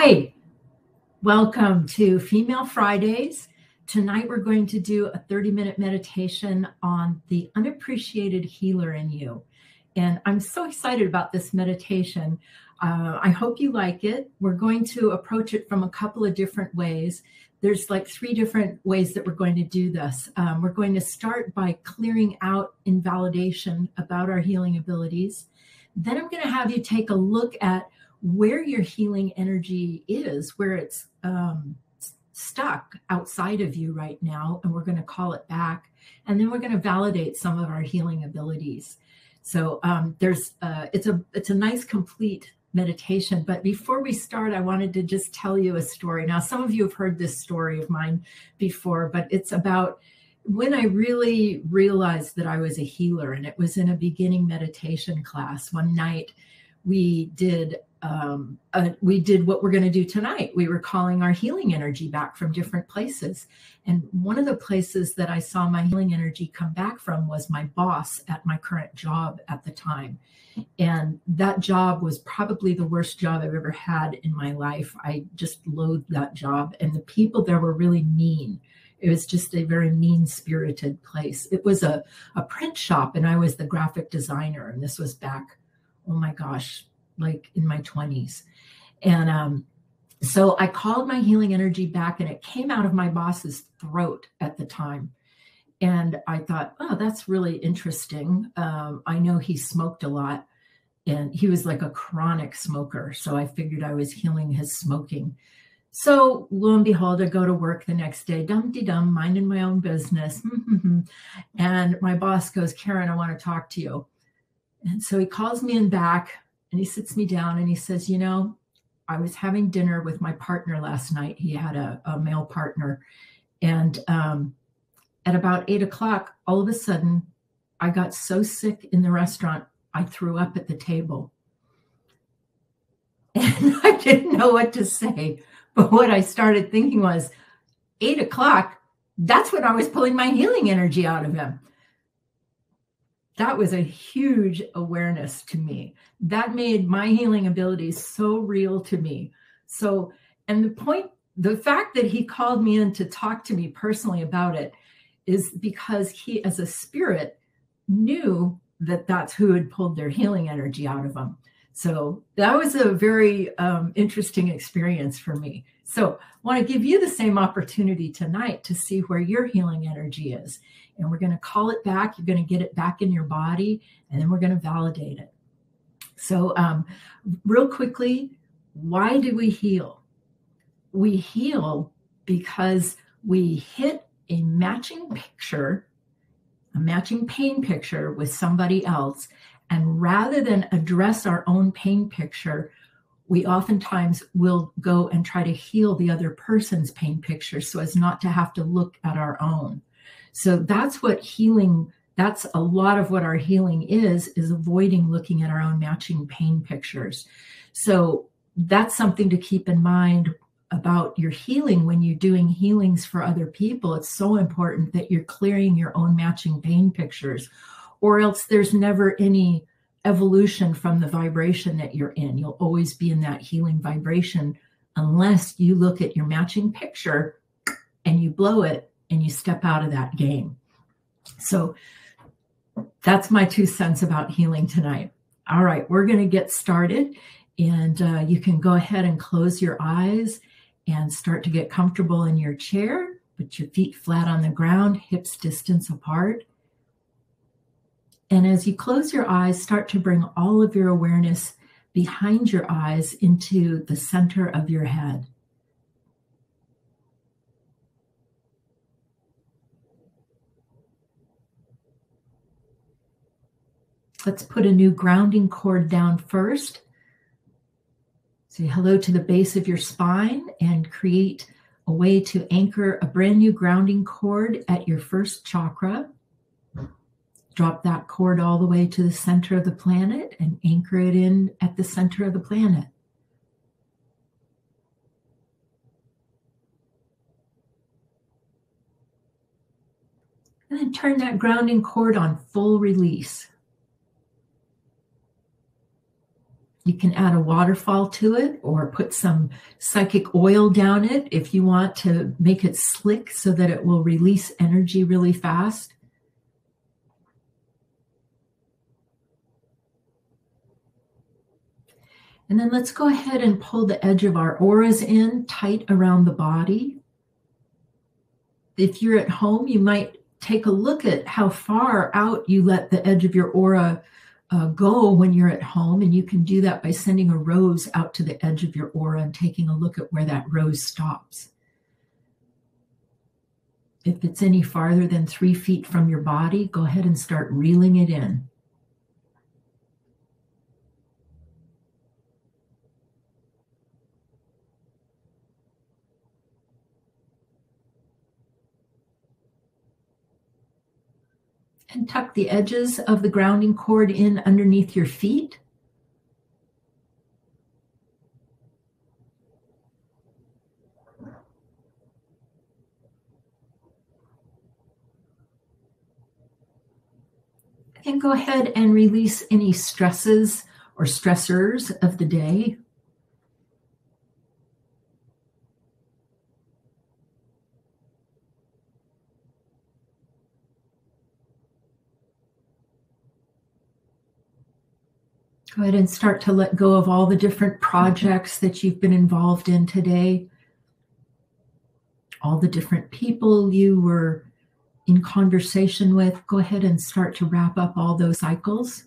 Hi, welcome to Female Fridays. Tonight we're going to do a 30-minute meditation on the unappreciated healer in you. And I'm so excited about this meditation. I hope you like it. We're going to approach it from a couple of different ways. There's like 3 different ways that we're going to do this. We're going to start by clearing out invalidation about our healing abilities. Then I'm going to have you take a look at where your healing energy is, where it's stuck outside of you right now, and we're going to call it back. And then we're going to validate some of our healing abilities. So it's a nice complete meditation. But before we start, I wanted to just tell you a story. Now, some of you have heard this story of mine before, but it's about when I really realized that I was a healer, and it was in a beginning meditation class. One night we did what we're going to do tonight. We were calling our healing energy back from different places. And one of the places that I saw my healing energy come back from was my boss at my current job at the time. And that job was probably the worst job I've ever had in my life. I just loathed that job. And the people there were really mean. It was just a very mean-spirited place. It was a print shop, and I was the graphic designer. And this was back, oh my gosh, like in my 20s. And so I called my healing energy back, and it came out of my boss's throat at the time. And I thought, oh, that's really interesting. I know he smoked a lot, and he was like a chronic smoker. So I figured I was healing his smoking. So lo and behold, I go to work the next day, dum-de-dum, minding my own business. And my boss goes, Karin, I want to talk to you. And so he calls me in back, and he sits me down, and he says, you know, I was having dinner with my partner last night. He had a male partner. And at about 8 o'clock, all of a sudden, I got so sick in the restaurant, I threw up at the table. And I didn't know what to say. But what I started thinking was, 8 o'clock, that's when I was pulling my healing energy out of him. That was a huge awareness to me. That made my healing abilities so real to me. So, and the fact that he called me in to talk to me personally about it is because he, as a spirit, knew that that's who had pulled their healing energy out of them. So that was a very interesting experience for me. So I want to give you the same opportunity tonight to see where your healing energy is. And we're going to call it back. You're going to get it back in your body, and then we're going to validate it. So real quickly, why do we heal? We heal because we hit a matching picture, a matching pain picture with somebody else. And rather than address our own pain picture, we oftentimes will go and try to heal the other person's pain picture so as not to have to look at our own. So that's what healing, that's a lot of what our healing is avoiding looking at our own matching pain pictures. So that's something to keep in mind about your healing when you're doing healings for other people. It's so important that you're clearing your own matching pain pictures, or else there's never any evolution from the vibration that you're in. You'll always be in that healing vibration unless you look at your matching picture and you blow it and you step out of that game. So that's my 2 cents about healing tonight. All right, we're going to get started, and you can go ahead and close your eyes and start to get comfortable in your chair. Put your feet flat on the ground, hips distance apart. And as you close your eyes, start to bring all of your awareness behind your eyes into the center of your head. Let's put a new grounding cord down first. Say hello to the base of your spine and create a way to anchor a brand new grounding cord at your first chakra. Drop that cord all the way to the center of the planet and anchor it in at the center of the planet. And then turn that grounding cord on full release. You can add a waterfall to it or put some psychic oil down it if you want to make it slick so that it will release energy really fast. And then let's go ahead and pull the edge of our auras in tight around the body. If you're at home, you might take a look at how far out you let the edge of your aura go when you're at home. And you can do that by sending a rose out to the edge of your aura and taking a look at where that rose stops. If it's any farther than 3 feet from your body, go ahead and start reeling it in. And tuck the edges of the grounding cord in underneath your feet. And go ahead and release any stresses or stressors of the day. Go ahead and start to let go of all the different projects that you've been involved in today, all the different people you were in conversation with. Go ahead and start to wrap up all those cycles.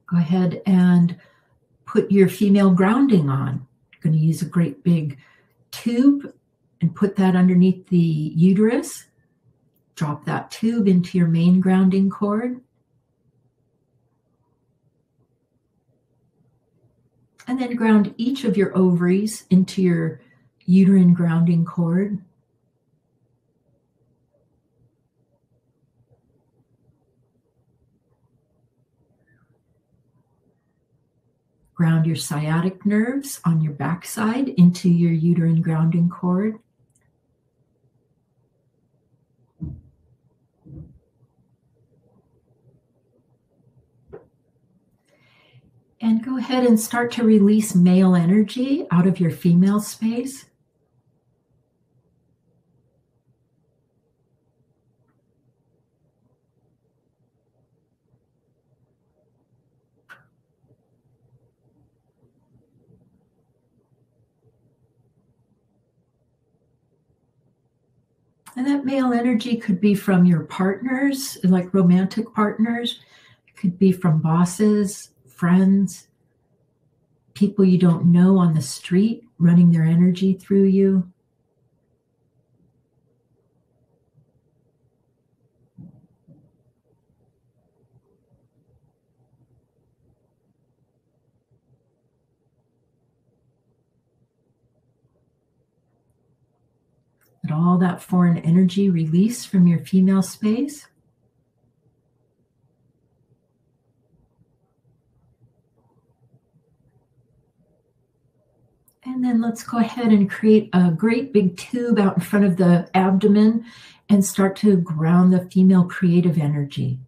Go ahead and put your female grounding on. I'm going to use a great big tube and put that underneath the uterus. Drop that tube into your main grounding cord. And then ground each of your ovaries into your uterine grounding cord. Ground your sciatic nerves on your backside into your uterine grounding cord. And go ahead and start to release male energy out of your female space. And that male energy could be from your partners, like romantic partners. It could be from bosses, friends, people you don't know on the street running their energy through you. Let all that foreign energy release from your female space. And then let's go ahead and create a great big tube out in front of the abdomen and start to ground the female creative energy.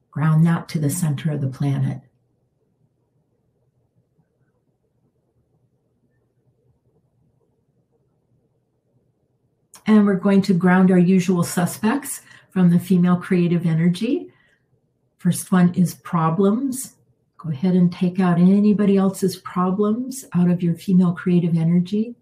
Ground that to the center of the planet. And we're going to ground our usual suspects from the female creative energy. First one is problems. Go ahead and take out anybody else's problems out of your female creative energy.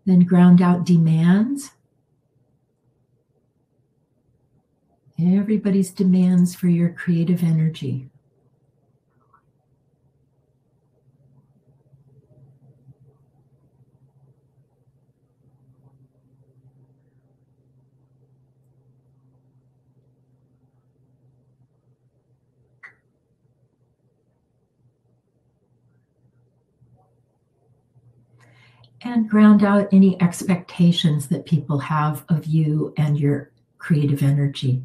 Then ground out demands. Everybody's demands for your creative energy. And ground out any expectations that people have of you and your creative energy.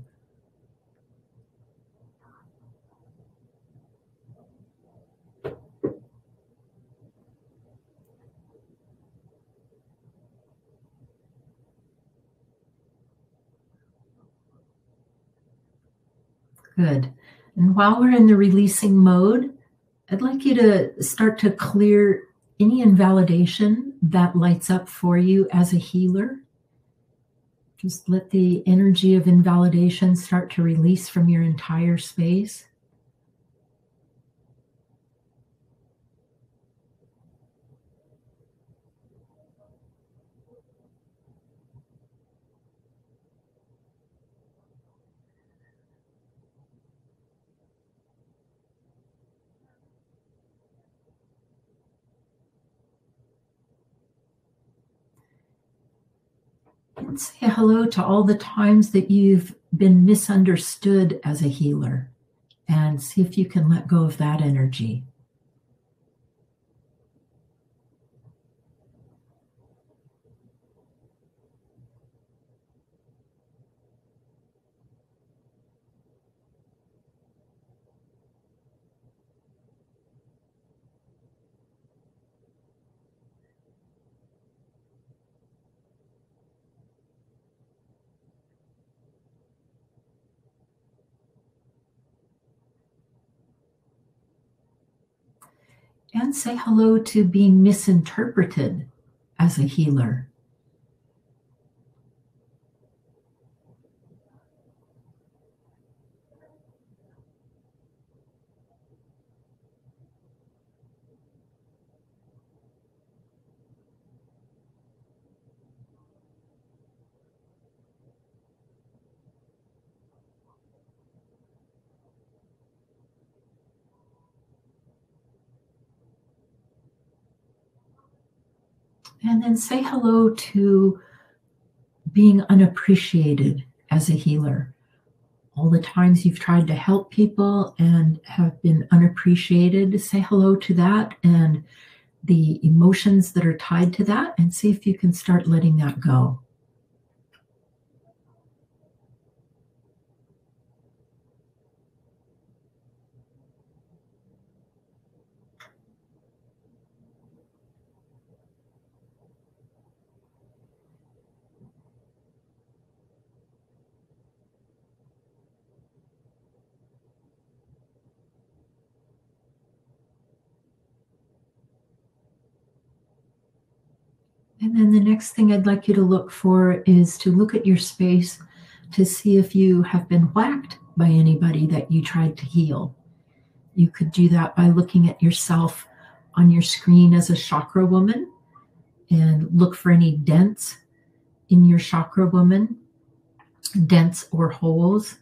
Good. And while we're in the releasing mode, I'd like you to start to clear any invalidation that lights up for you as a healer. Just let the energy of invalidation start to release from your entire space. And say hello to all the times that you've been misunderstood as a healer, and see if you can let go of that energy. And say hello to being misinterpreted as a healer. And then say hello to being unappreciated as a healer. All the times you've tried to help people and have been unappreciated, say hello to that and the emotions that are tied to that, and see if you can start letting that go. And then the next thing I'd like you to look for is to look at your space to see if you have been whacked by anybody that you tried to heal. You could do that by looking at yourself on your screen as a chakra woman and look for any dents in your chakra woman, dents or holes.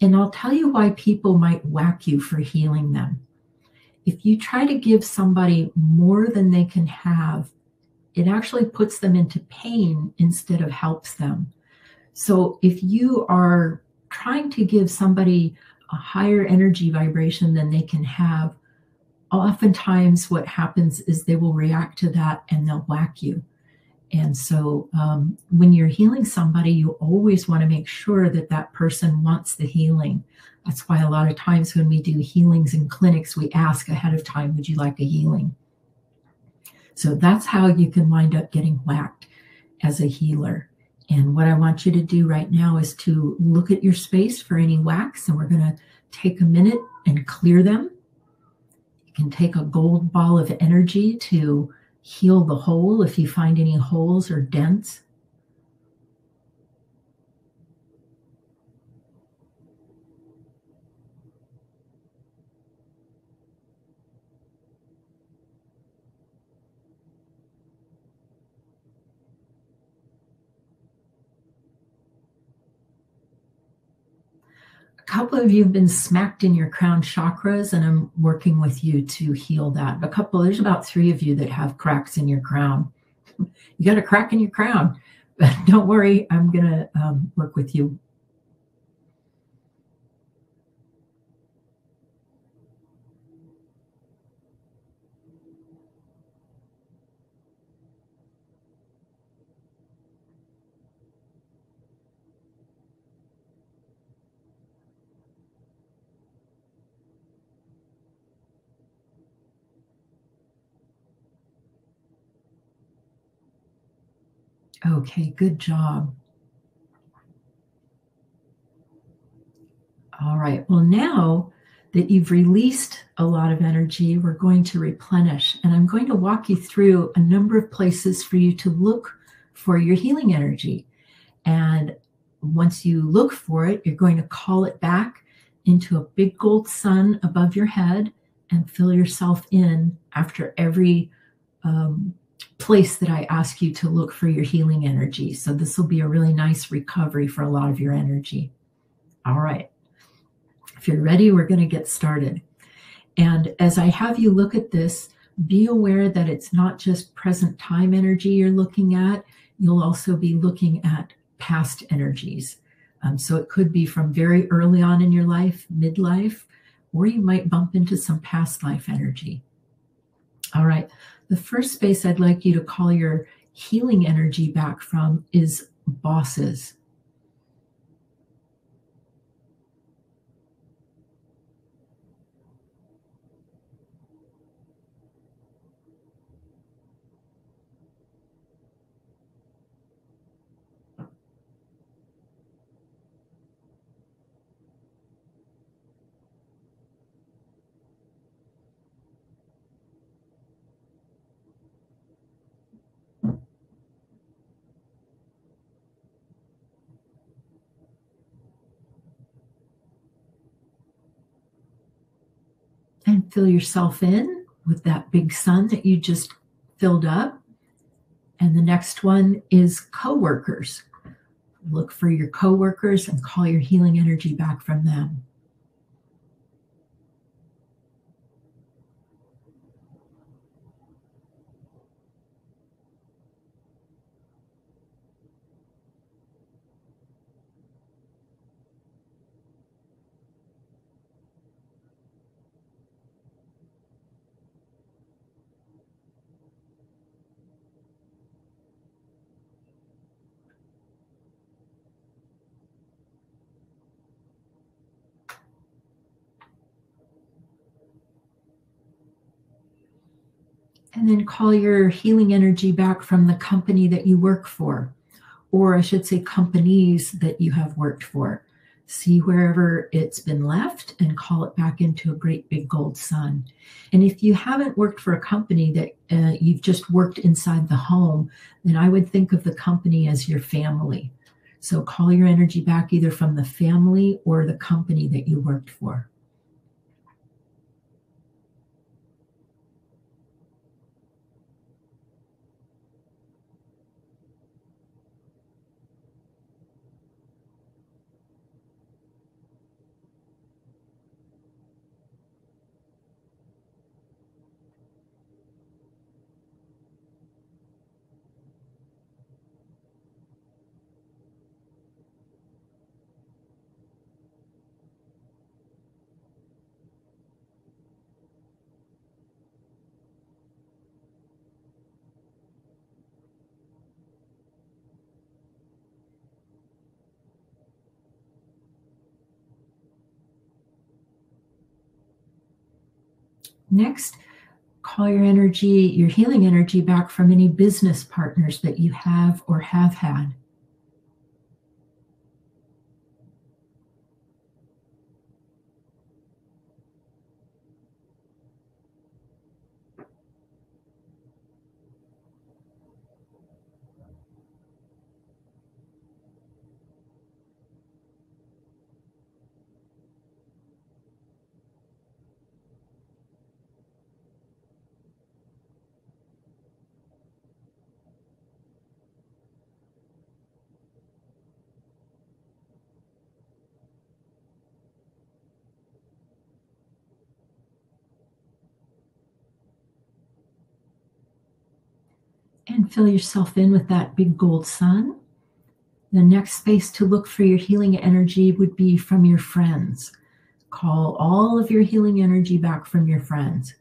And I'll tell you why people might whack you for healing them. If you try to give somebody more than they can have, it actually puts them into pain instead of helps them. So if you are trying to give somebody a higher energy vibration than they can have, oftentimes what happens is they will react to that and they'll whack you. And so when you're healing somebody, you always want to make sure that that person wants the healing. That's why a lot of times when we do healings in clinics, we ask ahead of time, would you like a healing? So that's how you can wind up getting whacked as a healer. And what I want you to do right now is to look at your space for any whacks, and we're going to take a minute and clear them. You can take a gold ball of energy to heal the hole if you find any holes or dents. A couple of you have been smacked in your crown chakras, and I'm working with you to heal that. There's about 3 of you that have cracks in your crown. You got a crack in your crown, but don't worry, I'm going to work with you. Okay, good job. All right. Well, now that you've released a lot of energy, we're going to replenish. And I'm going to walk you through a number of places for you to look for your healing energy. And once you look for it, you're going to call it back into a big gold sun above your head and fill yourself in after every place that I ask you to look for your healing energy. So this will be a really nice recovery for a lot of your energy. All right. If you're ready, we're going to get started. And as I have you look at this, be aware that it's not just present time energy you're looking at. You'll also be looking at past energies. So it could be from very early on in your life, midlife, or you might bump into some past life energy. All right. The first space I'd like you to call your healing energy back from is bosses. And fill yourself in with that big sun that you just filled up. And the next one is coworkers. Look for your coworkers and call your healing energy back from them. And then call your healing energy back from the company that you work for, or I should say companies that you have worked for. See wherever it's been left and call it back into a great big gold sun. And if you haven't worked for a company that you've just worked inside the home, then I would think of the company as your family. So call your energy back either from the family or the company that you worked for. Next, call your healing energy back from any business partners that you have or have had. And fill yourself in with that big gold sun. The next space to look for your healing energy would be from your friends. Call all of your healing energy back from your friends.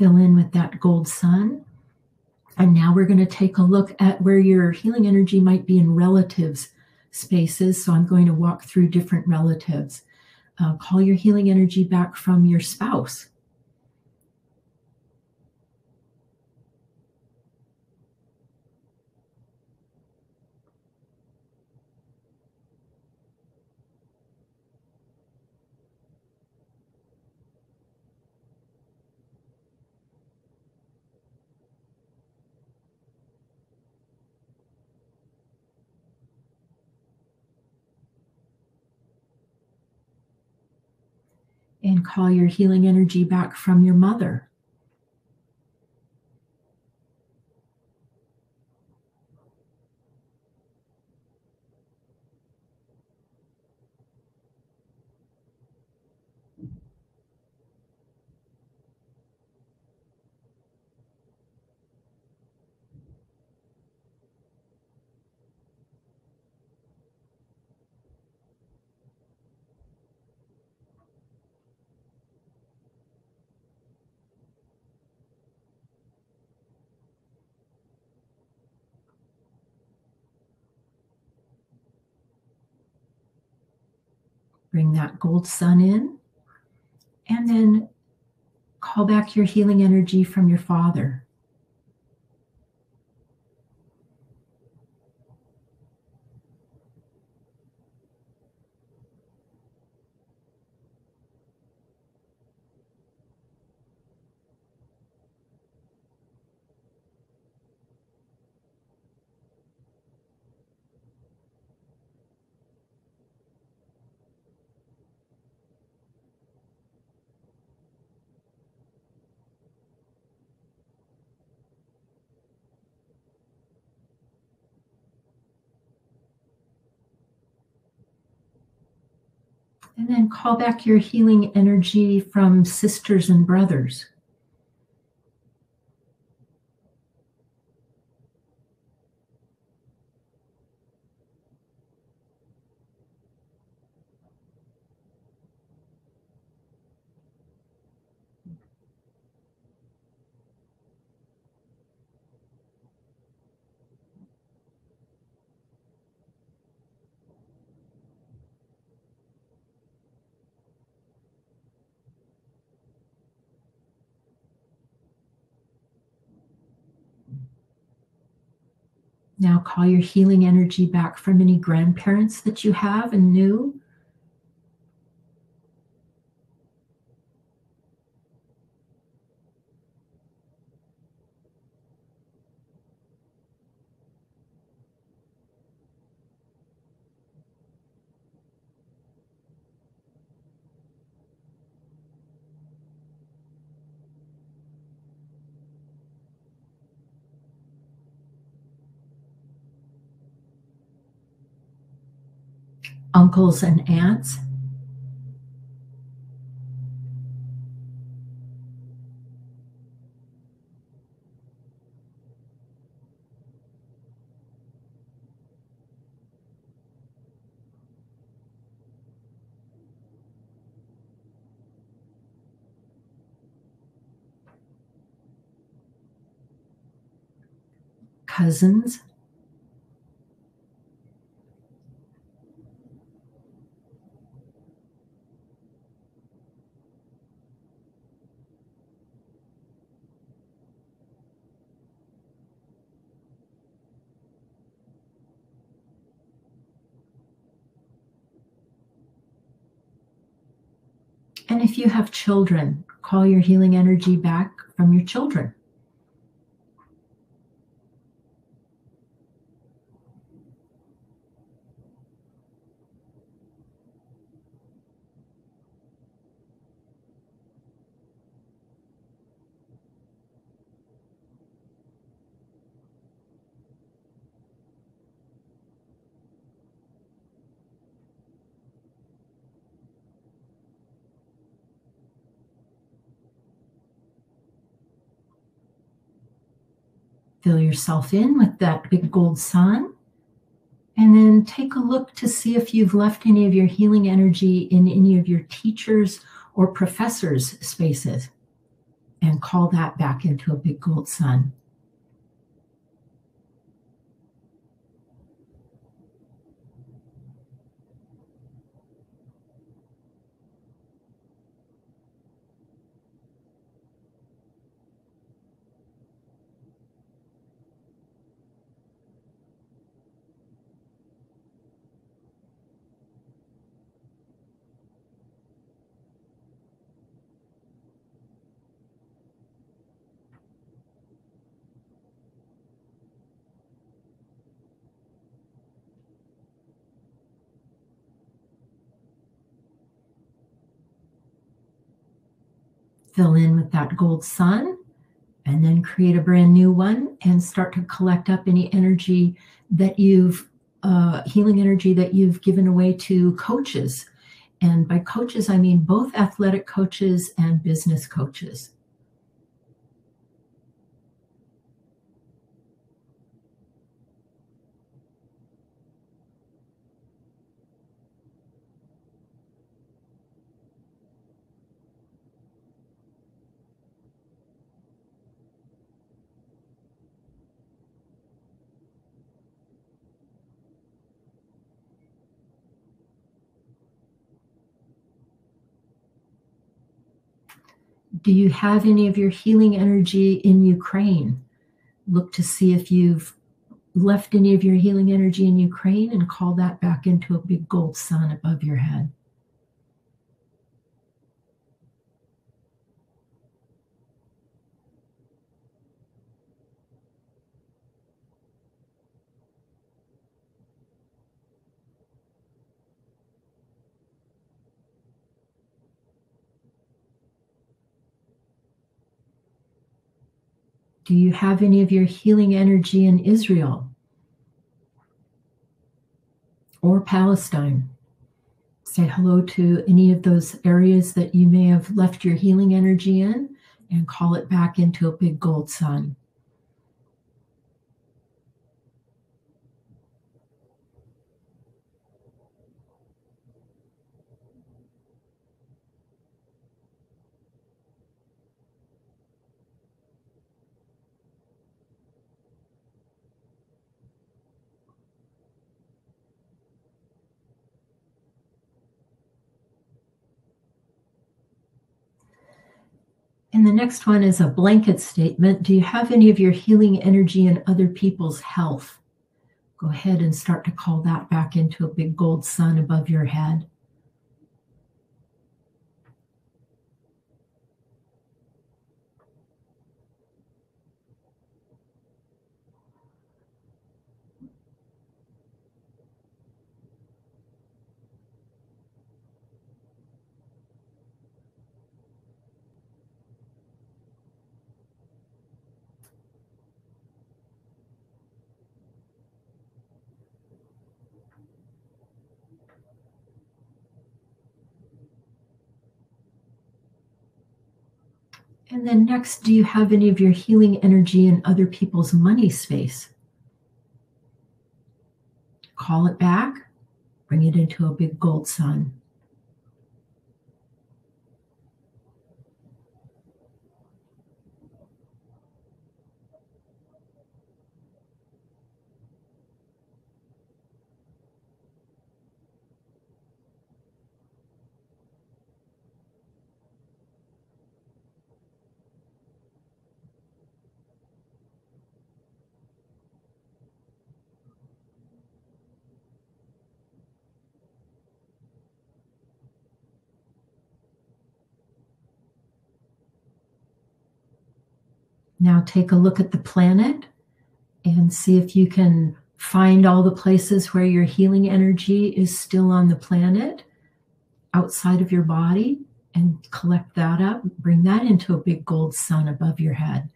Fill in with that gold sun. And now we're going to take a look at where your healing energy might be in relatives spaces. So I'm going to walk through different relatives. Call your healing energy back from your spouse. And call your healing energy back from your mother. Bring that gold sun in, and then call back your healing energy from your father. And then call back your healing energy from sisters and brothers. Now call your healing energy back from any grandparents that you have and knew. Uncles and aunts. Cousins. And if you have children, call your healing energy back from your children. Fill yourself in with that big gold sun. And then take a look to see if you've left any of your healing energy in any of your teachers' or professors' spaces. and call that back into a big gold sun. Fill in with that gold sun, and then create a brand new one and start to collect up any energy that you've, healing energy that you've given away to coaches. And by coaches, I mean both athletic coaches and business coaches. Do you have any of your healing energy in Ukraine? Look to see if you've left any of your healing energy in Ukraine and call that back into a big gold sun above your head. Do you have any of your healing energy in Israel or Palestine? Say hello to any of those areas that you may have left your healing energy in and call it back into a big gold sun. And the next one is a blanket statement. Do you have any of your healing energy in other people's health? Go ahead and start to call that back into a big gold sun above your head. And then next, do you have any of your healing energy in other people's money space? Call it back, bring it into a big gold sun. Now take a look at the planet and see if you can find all the places where your healing energy is still on the planet outside of your body and collect that up, bring that into a big gold sun above your head.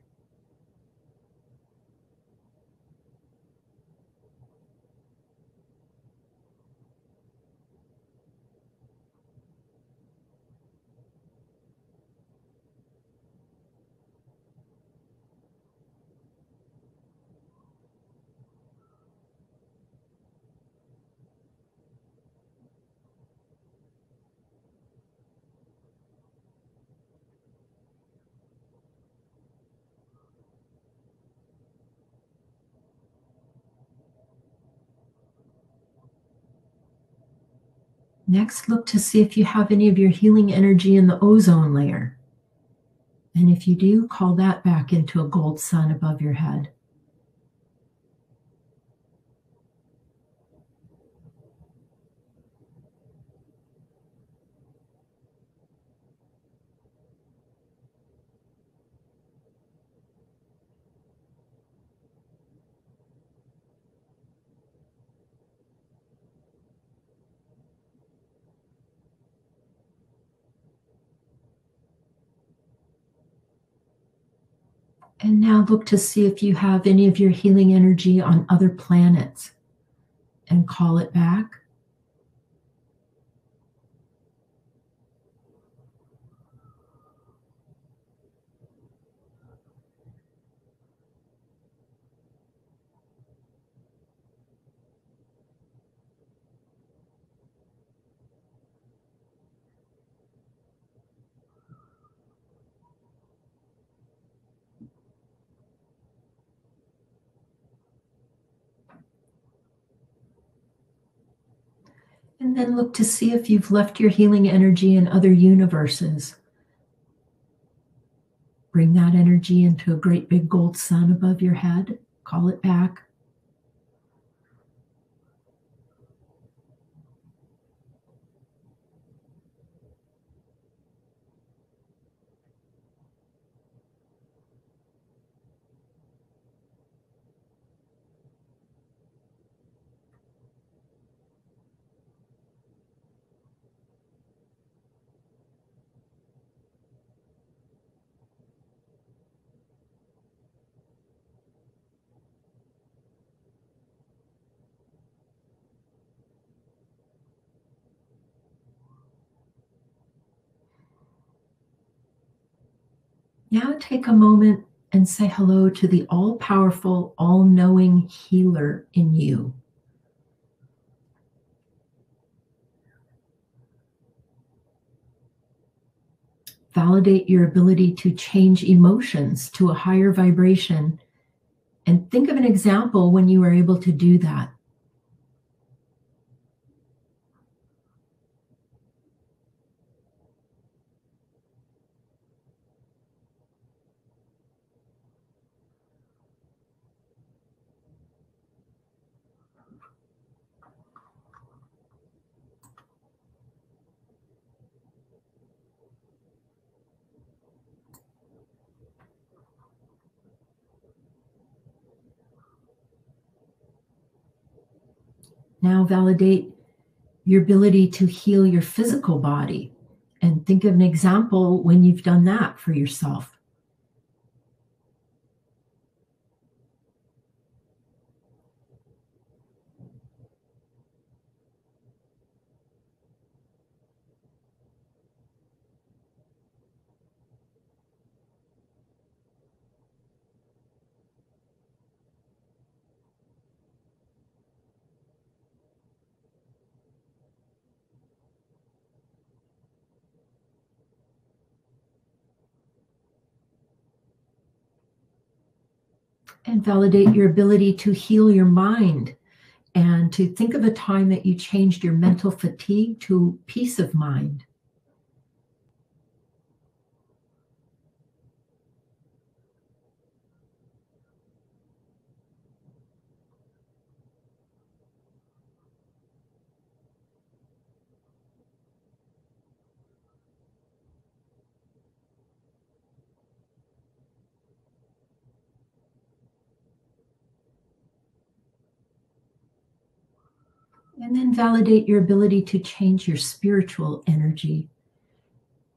Next, look to see if you have any of your healing energy in the ozone layer. And if you do, call that back into a gold sun above your head. And now look to see if you have any of your healing energy on other planets and call it back. And then look to see if you've left your healing energy in other universes. Bring that energy into a great big gold sun above your head. Call it back. Now take a moment and say hello to the all-powerful, all-knowing healer in you. Validate your ability to change emotions to a higher vibration, and think of an example when you were able to do that. Now validate your ability to heal your physical body, and think of an example when you've done that for yourself. And validate your ability to heal your mind, and to think of a time that you changed your mental fatigue to peace of mind. And then validate your ability to change your spiritual energy.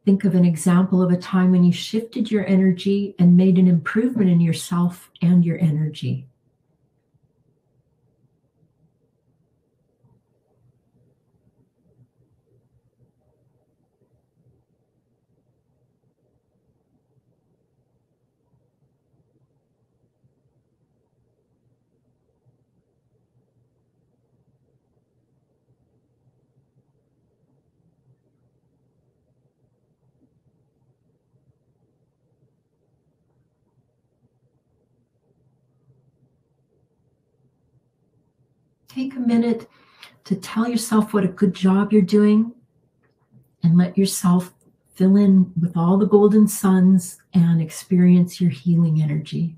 Think of an example of a time when you shifted your energy and made an improvement in yourself and your energy. Take a minute to tell yourself what a good job you're doing, and let yourself fill in with all the golden suns and experience your healing energy.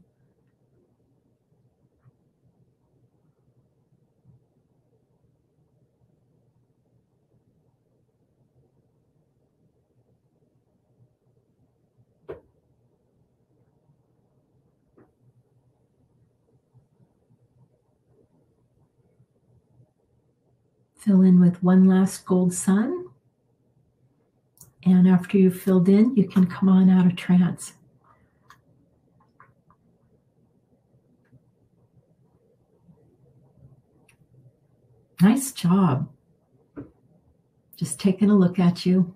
Fill in with one last gold sun. And after you've filled in, you can come on out of trance. Nice job. Just taking a look at you.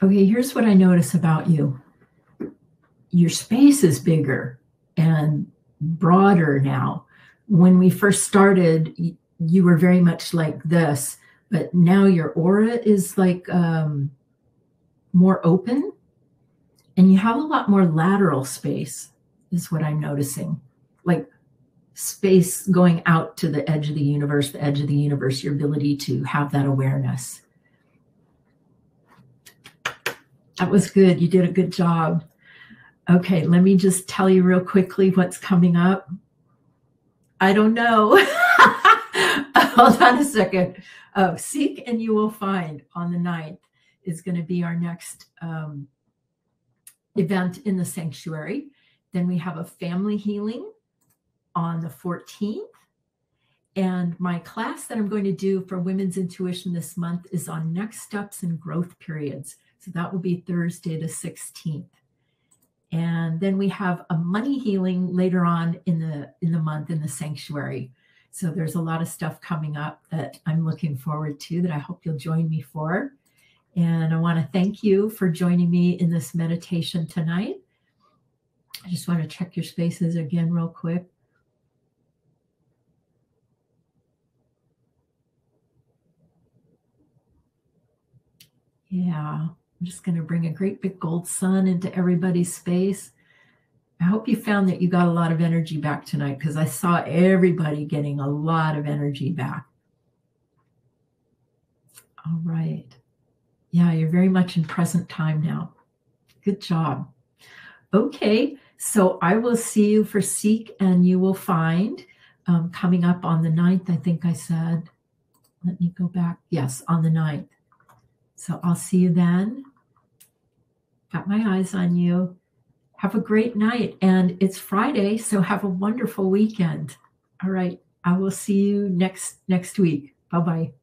Okay, here's what I notice about you. Your space is bigger and broader now. When we first started, you were very much like this, but now your aura is like more open, and you have a lot more lateral space, is what I'm noticing. Like space going out to the edge of the universe, your ability to have that awareness. That was good. You did a good job. Okay, let me just tell you real quickly what's coming up. I don't know. Hold on a second. Oh, Seek and You Will Find on the 9th is going to be our next event in the sanctuary. Then we have a family healing on the 14th. And my class that I'm going to do for Women's Intuition this month is on next steps and growth periods. So that will be Thursday the 16th. And then we have a money healing later on in the month in the sanctuary. So there's a lot of stuff coming up that I'm looking forward to that I hope you'll join me for. And I want to thank you for joining me in this meditation tonight. I just want to check your spaces again real quick. Yeah. I'm just going to bring a great big gold sun into everybody's space. I hope you found that you got a lot of energy back tonight, because I saw everybody getting a lot of energy back. All right. Yeah, you're very much in present time now. Good job. Okay, so I will see you for Seek and You Will Find coming up on the 9th, I think I said. Let me go back. Yes, on the 9th. So I'll see you then. Got my eyes on you. Have a great night. And it's Friday, so have a wonderful weekend. All right. I will see you next week. Bye-bye.